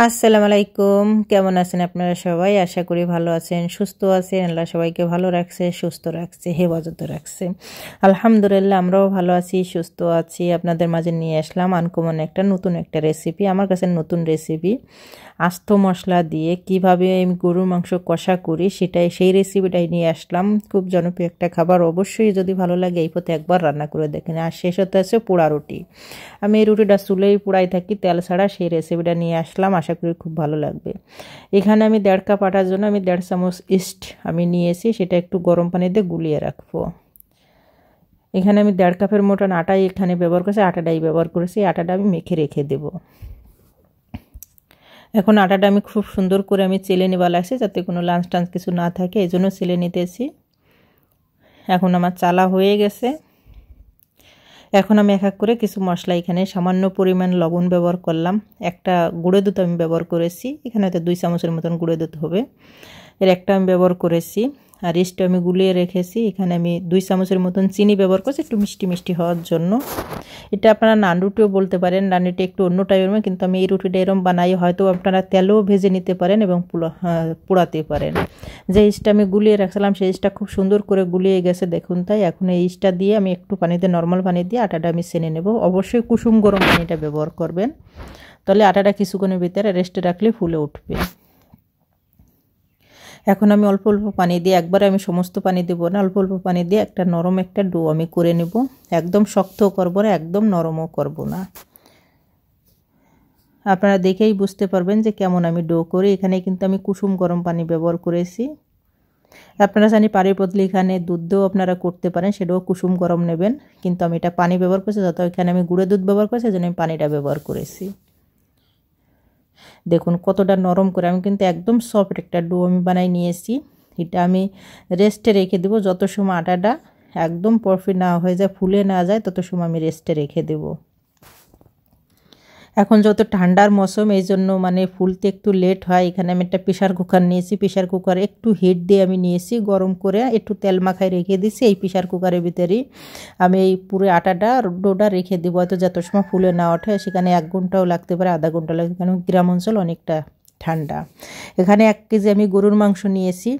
আসসালামু আলাইকুম। কেমন আছেন আপনারা সবাই? আশা করি ভালো আছেন, সুস্থ আছেন। আল্লাহ সবাইকে ভালো রাখছে, সুস্থ রাখছে, হেফাজতে রাখছে। আলহামদুলিল্লাহ আমরাও ভালো আছি, সুস্থ আছি। আপনাদের মাঝে নিয়ে আসলাম আনকমন নতুন একটা রেসিপি। আমার কাছে নতুন রেসিপি, আস্ত মশলা দিয়ে কিভাবে আমি গরুর মাংস কষা করি সেই রেসিপিটাই নিয়ে আসলাম। খুব জনপ্রিয় একটা খাবার, অবশ্যই যদি ভালো লাগে এই পথে একবার রান্না করে দেখেন। আর শেষ হতে আছে পোড়া রুটি। আমি এই রুটিটা চুলেই পোড়াই থাকি, তেল ছাড়া। সেই রেসিপিটা নিয়ে আসলাম, আশা করি খুব ভালো লাগবে। এখানে আমি 1.5 কাপ আটার জন্য আমি 1.5 চামচ ইস্ট আমি নিয়েছি, সেটা একটু গরম পানিতে গুলিয়ে রাখবো। এখানে আমি 1.5 কাপের মতন আটাই এখানে ব্যবহার করেছি, আটাটাই ব্যবহার করেছি। আটাটা আমি মেখে রেখে দেব। এখন আটাটা আমি খুব সুন্দর করে আমি চেলে নেওয়া লাগছে, যাতে কোনো লাঞ্চ টাঞ্চ কিছু না থাকে, এই জন্য চেলে নিতেছি। এখন আমার চালা হয়ে গেছে। এখন আমি এক এক করে কিছু মশলা, এখানে সামান্য পরিমাণ লবণ ব্যবহার করলাম, একটা গুঁড়ো দুধ আমি ব্যবহার করেছি, এখানে হয়তো 2 চামচের মতন গুঁড়ো দুধ হবে, এর একটা আমি ব্যবহার করেছি। আর ইস্টটা আমি গুলিয়ে রেখেছি। এখানে আমি 2 চামচের মতন চিনি ব্যবহার করছি, একটু মিষ্টি মিষ্টি হওয়ার জন্য। এটা আপনারা নান রুটিও বলতে পারেন, নান রুটি একটু অন্য টাইপের, কিন্তু আমি এই রুটিটা এরকম বানাই। হয়তো আপনারা তেলেও ভেজে নিতে পারেন এবং পোড়াতে পারেন। যে ইস্টটা আমি গুলিয়ে রাখছিলাম সেই ইস্টটা খুব সুন্দর করে গুলিয়ে গেছে, দেখুন। তাই এখন এই ইস্টটা দিয়ে আমি একটু পানিতে, নর্মাল পানি দিয়ে আটাটা আমি ছেনে নেব। অবশ্যই কুসুম গরম পানিটা ব্যবহার করবেন, তাহলে আটাটা কিছুক্ষণের ভিতরে রেস্টে রাখলে ফুলে উঠবে। এখন আমি অল্প অল্প পানি দিয়ে, একবারে আমি সমস্ত পানি দেব না, অল্প অল্প পানি দিয়ে একটা নরম একটা ডো আমি করে নেব। একদম শক্তও করব না, একদম নরমও করব না। আপনারা দেখেই বুঝতে পারবেন যে কেমন আমি ডো করি। এখানে কিন্তু আমি কুসুম গরম পানি ব্যবহার করেছি। আপনারা জানি পানির বদলে এখানে দুধ দিয়েও আপনারা করতে পারেন, সেটাও কুসুম গরম নেবেন, কিন্তু আমি এটা পানি ব্যবহার করেছি। যত এখানে আমি গুঁড়ো দুধ ব্যবহার করেছি, সেজন্য আমি পানিটা ব্যবহার করেছি। দেখুন কতটা নরম করে, আমি কিন্তু একদম সফট একটা ডো আমি বানাই নিয়েছি। এটা আমি রেস্টে রেখে দেবো, যত সময় আটাটা একদম পারফেক্ট না হয়ে যায়, ফুলে না যায়, তত সময় আমি রেস্টে রেখে দেবো। এখন যত ঠান্ডার মৌসুম, এই জন্য ফুলতে একটু লেট হয়। এখানে আমি একটা প্রেশার কুকার নিয়েছি, প্রেশার কুকারে একটু হিট দিয়ে আমি নিয়েছি, গরম করে একটু তেল মাখায় রেখে দিয়েছি। এই প্রেশার কুকারের ভিতরেই আমি এই পুরো আটাটা, ডোটা রেখে দেবো। হয়তো যত সময় ফুলে না ওঠে, সেখানে 1 ঘন্টাও লাগতে পারে, আধা ঘন্টা লাগে, কারণ গ্রাম অঞ্চল অনেকটা ঠান্ডা। এখানে 1 কেজি আমি গরুর মাংস নিয়েছি।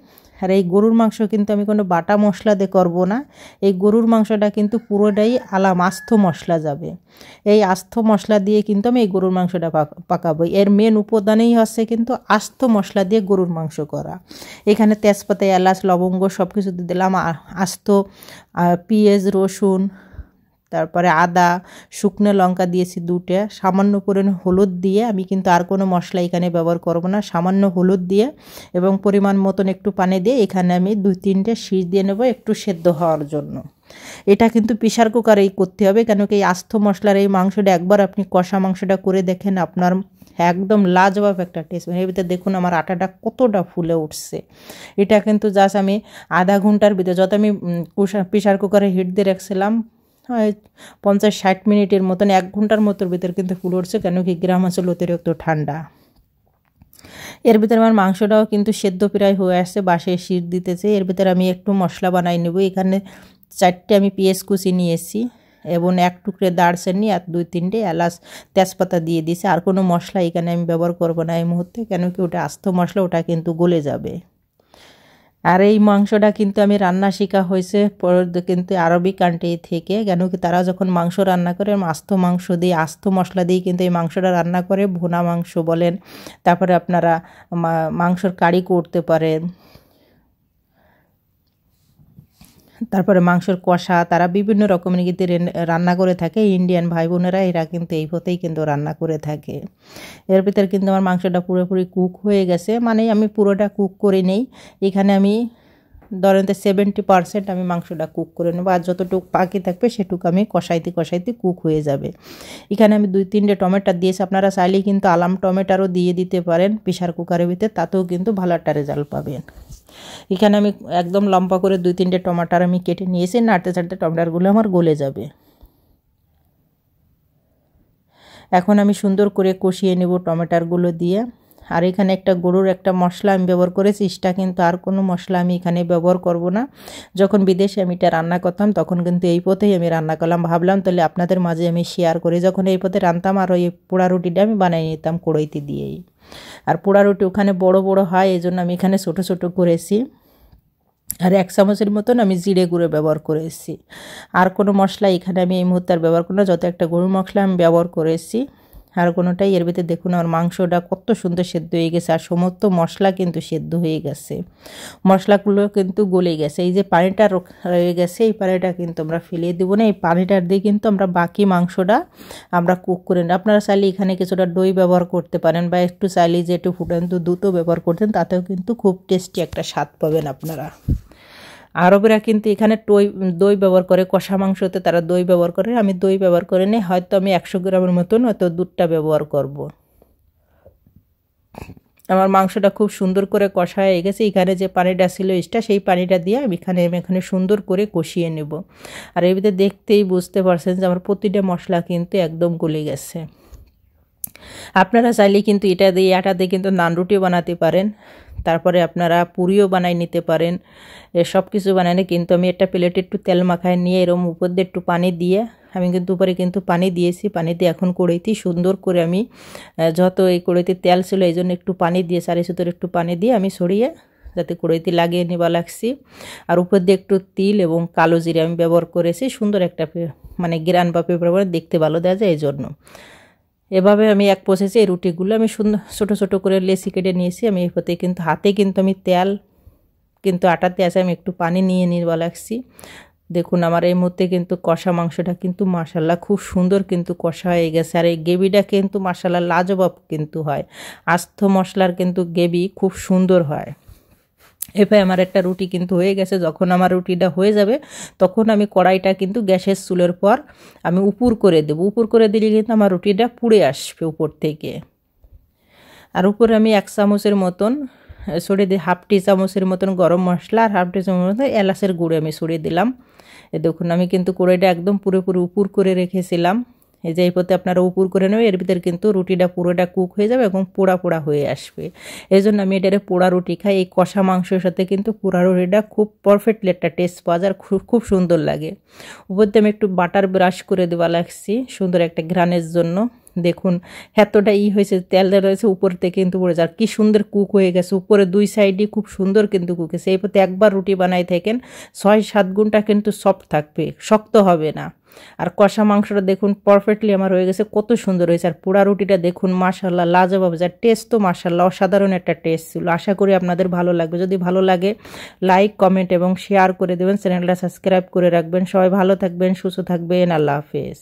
আর এই গরুর মাংস কিন্তু আমি কোনো বাটা মশলা দিয়ে করবো না। এই গরুর মাংসটা কিন্তু পুরোটাই আস্ত মশলা যাবে। এই আস্ত মশলা দিয়ে কিন্তু আমি এই গরুর মাংসটা পাকাবো। এর মেন উপাদানই হচ্ছে কিন্তু আস্ত মশলা দিয়ে গরুর মাংস করা। এখানে তেজপাতা, এলাচ, লবঙ্গ সব কিছু দিয়ে দিলাম। আস্ত পেঁয়াজ, রসুন, তারপরে আদা, শুকনো লঙ্কা দিয়েছি 2টা। সামান্য পরিমাণ হলুদ দিয়ে, আমি কিন্তু আর কোনো মশলা এখানে ব্যবহার করব না। সামান্য হলুদ দিয়ে এবং পরিমাণ মতন একটু পানি দিয়ে এখানে আমি 2-3টে সিজ দিয়ে নেব, একটু সেদ্ধ হওয়ার জন্য। এটা কিন্তু প্রেশার কুকারেই করতে হবে, কেন কি এই আস্ত মশলার এই মাংসটা একবার আপনি কষা মাংসটা করে দেখেন, আপনার একদম লাজবাব একটা টেস্ট। এর ভিতরে দেখুন আমার আটাটা কতটা ফুলে উঠছে। এটা কিন্তু জাস্ট আমি আধা ঘন্টার ভিতরে, যত আমি প্রেশার কুকারে হিট দিয়ে রাখছিলাম, হয় 50-60 মিনিটের মতন, 1 ঘন্টার মতোর ভিতরে কিন্তু ফুলে উঠছে, কেন কি গ্রাম অঞ্চল অতিরিক্ত ঠান্ডা। এর ভিতরে আমার মাংসটাও কিন্তু সেদ্ধ প্রায় হয়ে আসছে, বাসে সিট দিতেছে। এর ভিতরে আমি একটু মশলা বানাই নেব। এখানে 4টে আমি পেঁয়াজ কুচি নিয়েছি এবং 1 টুকরো দারচিনি আর 2-3টে এলাচ, তেজপাতা দিয়ে দিয়েছি। আর কোনো মশলা এখানে আমি ব্যবহার করব না এই মুহূর্তে, কেন কি ওটা আস্ত মশলা, ওটা কিন্তু গলে যাবে। আর এই মাংসটা কিন্তু আমি রান্না শেখা হয়েছে কিন্তু আরবি কান্ট্রি থেকে, কেন কি তারা যখন মাংস রান্না করে আস্ত মাংস দিয়ে, আস্ত মশলা দিয়ে কিন্তু এই মাংসটা রান্না করে। ভুনা মাংস বলেন, তারপরে আপনারা মাংসর কারি করতে পারেন, তারপরে মাংসের কষা, তারা বিভিন্ন রকমের কিন্তু রান্না করে থাকে। ইন্ডিয়ান ভাই বোনেরা এরা কিন্তু এই পথেই কিন্তু রান্না করে থাকে। এর ভিতরে কিন্তু আমার মাংসটা পুরোপুরি কুক হয়ে গেছে, আমি পুরোটা কুক করে নেই। এখানে আমি ধরেন 70% আমি মাংসটা কুক করে নেবো, আর যতটুকু বাকি থাকবে সেটুকু আমি কষাইতে কষাইতে কুক হয়ে যাবে। এখানে আমি 2-3টে টমেটো দিয়েছি, আপনারা চাইলেই কিন্তু আলাম টমেটোরও দিয়ে দিতে পারেন প্রেশার কুকারের ভিতরে, তাতেও কিন্তু ভালো একটা রেজাল্ট পাবেন। এখানে আমি একদম লম্বা করে 2-3টে টমেটো আমি কেটে নিয়েছি, নাড়তে চাড়তে টমেটোগুলো আমার গলে যাবে। এখন আমি সুন্দর করে কষিয়ে নেব টমেটোগুলো দিয়ে। আর এখানে একটা গরুর একটা মশলা আমি ব্যবহার করেছি, এক্সট্রা কিন্তু আর কোনো মশলা আমি এখানে ব্যবহার করব না। যখন বিদেশে আমি এটা রান্না করতাম তখন কিন্তু এই পথেই আমি রান্না করলাম, ভাবলাম তাহলে আপনাদের মাঝে আমি শেয়ার করি। যখন এই পথে রান্তাম আর ওই পোড়া রুটিটা আমি বানিয়ে নিতাম কড়াইতে দিয়েই। আর পোড়া রুটি ওখানে বড় বড় হয়, এই জন্য আমি এখানে ছোটো ছোটো করেছি। আর 1 চামচের মতন আমি জিরে গুঁড়ো ব্যবহার করেছি। আর কোনো মশলা এখানে আমি এই মুহূর্তে আর ব্যবহার করি না, যত একটা গরুর মশলা আমি ব্যবহার করেছি আর কোনোটাই। এর ভিতরে দেখুন আমার মাংসটা কত সুন্দর সেদ্ধ হয়ে গেছে, আর সমস্ত মশলা কিন্তু সেদ্ধ হয়ে গেছে, মশলাগুলো কিন্তু গলে গেছে। এই যে পানিটা রয়ে গেছে এই পানিটা কিন্তু আমরা ফেলে দেবো না, এই পানিটার দিয়ে কিন্তু আমরা বাকি মাংসটা আমরা কুক করে নিই। আপনারা চাইলে এখানে কিছুটা দই ব্যবহার করতে পারেন, বা একটু চাইলে যে একটু ফুটান্ত দুধও ব্যবহার করতেন, তাতেও কিন্তু খুব টেস্টি একটা স্বাদ পাবেন আপনারা। আরবরা কিন্তু এখানে দই ব্যবহার করে, কষা মাংসতে তারা দই ব্যবহার করে, আমি দই ব্যবহার করে নিই। হয়তো আমি 100 গ্রামের মতন হয়তো দুধটা ব্যবহার করব। আমার মাংসটা খুব সুন্দর করে কষা হয়ে গেছে। এখানে যে পানিটা ছিল এক্সট্রা সেই পানিটা দিয়ে আমি এখানে সুন্দর করে কষিয়ে নেব। আর এর ভিতরে দেখতেই বুঝতে পারছেন যে আমার প্রতিটা মশলা কিন্তু একদম গলে গেছে। আপনারা চাইলে কিন্তু এটা দিয়ে কিন্তু নান রুটি বানাতে পারেন, তারপরে আপনারা পুরিও বানাই নিতে পারেন, সব কিছু বানাই। কিন্তু আমি একটা প্লেটে একটু তেল মাখায় নিয়ে এরকম উপর দিয়ে একটু পানি দিয়ে আমি কিন্তু উপরে কিন্তু পানি দিয়েছি। পানি দিয়ে এখন কড়াইতে সুন্দর করে আমি যত এই কড়াইতে তেল ছিল এই জন্য একটু পানি দিয়ে সারি সুতোর একটু পানি দিয়ে আমি সরিয়ে যাতে কড়াইতে লাগিয়ে নেওয়া লাগছি। আর উপর দিয়ে একটু তিল এবং কালো জিরে আমি ব্যবহার করেছি, সুন্দর একটা মানে গ্রান বা পেপার দেখতে ভালো দেওয়া যায় এই জন্য। এভাবে আমি এক প্রসেসে এই রুটিগুলো আমি সুন্দর ছোটো ছোটো করে লেচি কেটে নিয়েছি। আমি এই পথে কিন্তু হাতে কিন্তু আমি তেল কিন্তু আটাতে আছে, আমি একটু পানি নিয়ে নিয়ে লাগছি। দেখুন আমার এই মুহূর্তে কিন্তু কষা মাংসটা কিন্তু মাশাল্লাহ খুব সুন্দর কিন্তু কষা হয়ে গেছে। আর এই গ্রেভিটা কিন্তু মাশাল্লাহ লাজবাব কিন্তু হয়, আস্ত মশলার কিন্তু গ্রেভি খুব সুন্দর হয়। এভাবে আমার একটা রুটি কিন্তু হয়ে গেছে। যখন আমার রুটিটা হয়ে যাবে তখন আমি কড়াইটা কিন্তু গ্যাসের চুলের পর আমি উপর করে দেবো। উপর করে দিলে কিন্তু আমার রুটিটা পুড়ে আসবে উপর থেকে। আর উপরে আমি 1 চামচের মতন ছড়িয়ে দিই, হাফ টি চামচের মতন গরম মশলা আর হাফ টি চামচ মতন এলাচের গুঁড়ো আমি ছড়িয়ে দিলাম। দেখুন আমি কিন্তু কড়াইটা একদম পুরোপুরি উপর করে রেখেছিলাম। এই যে এই পথে আপনারা উপর করে নেবে, এর ভিতরে কিন্তু রুটিটা পুরোটা কুক হয়ে যাবে এবং পোড়া পোড়া হয়ে আসবে। এই জন্য আমি এটারে পোড়া রুটি খাই। এই কষা মাংসের সাথে কিন্তু পোড়া রুটিটা খুব পারফেক্টলি একটা টেস্ট পাওয়া যায়, খুব সুন্দর লাগে। উপর দিয়ে আমি একটু বাটার ব্রাশ করে দেওয়া লাগছি সুন্দর একটা ঘ্রাণের জন্য। দেখুন এতটা হয়েছে, তেল রয়েছে উপর থেকে কিন্তু পড়ে যায়, কি সুন্দর কুক হয়ে গেছে। উপরে 2 সাইডই খুব সুন্দর কিন্তু কুক হয়েছে। এই পথে একবার রুটি বানাই থাকেন 6-7 ঘন্টা কিন্তু সফট থাকবে, শক্ত হবে না। আর কষা মাংসটা দেখুন পারফেক্টলি আমার হয়ে গেছে, কত সুন্দর হয়েছে। আর পোড়া রুটিটা দেখুন মাশাল্লাহ লাজবাব, যার টেস্ট তো মাশাল্লাহ অসাধারণ একটা টেস্ট ছিল। আশা করি আপনাদের ভালো লাগবে। যদি ভালো লাগে লাইক কমেন্ট এবং শেয়ার করে দেবেন, চ্যানেলটা সাবস্ক্রাইব করে রাখবেন। সবাই ভালো থাকবেন, সুস্থ থাকবেন, আল্লাহ হাফেজ।